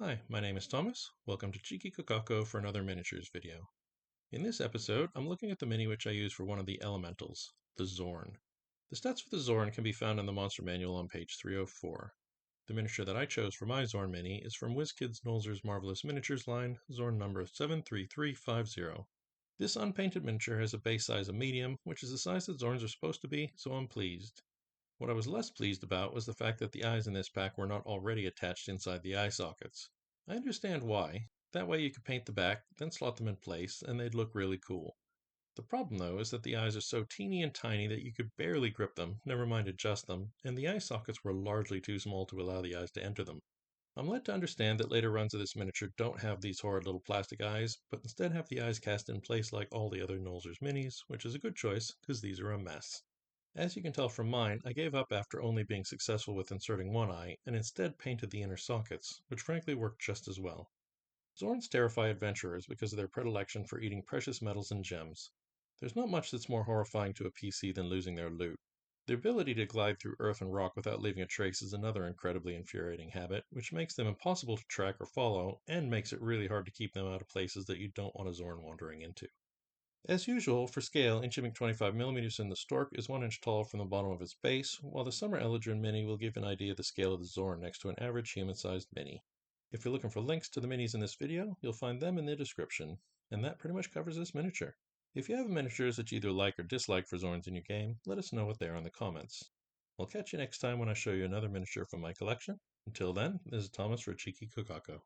Hi, my name is Thomas. Welcome to Cheeky Kokako for another miniatures video. In this episode, I'm looking at the mini which I use for one of the elementals, the Xorn. The stats for the Xorn can be found in the monster manual on page 304. The miniature that I chose for my Xorn mini is from WizKids Nolzur's Marvelous Miniatures line, Xorn number 73350. This unpainted miniature has a base size of medium, which is the size that Xorns are supposed to be, so I'm pleased. What I was less pleased about was the fact that the eyes in this pack were not already attached inside the eye sockets. I understand why. That way you could paint the back, then slot them in place, and they'd look really cool. The problem though is that the eyes are so teeny and tiny that you could barely grip them, never mind adjust them, and the eye sockets were largely too small to allow the eyes to enter them. I'm led to understand that later runs of this miniature don't have these horrid little plastic eyes, but instead have the eyes cast in place like all the other Nolzur's minis, which is a good choice, because these are a mess. As you can tell from mine, I gave up after only being successful with inserting one eye, and instead painted the inner sockets, which frankly worked just as well. Xorns terrify adventurers because of their predilection for eating precious metals and gems. There's not much that's more horrifying to a PC than losing their loot. The ability to glide through earth and rock without leaving a trace is another incredibly infuriating habit, which makes them impossible to track or follow, and makes it really hard to keep them out of places that you don't want a Xorn wandering into. As usual, for scale, inching 25mm in the Stork is 1 inch tall from the bottom of its base, while the Summer Eladrin mini will give an idea of the scale of the Xorn next to an average human-sized mini. If you're looking for links to the minis in this video, you'll find them in the description. And that pretty much covers this miniature. If you have miniatures that you either like or dislike for Xorns in your game, let us know what they are in the comments. I'll catch you next time when I show you another miniature from my collection. Until then, this is Thomas for Cheeky Kokako.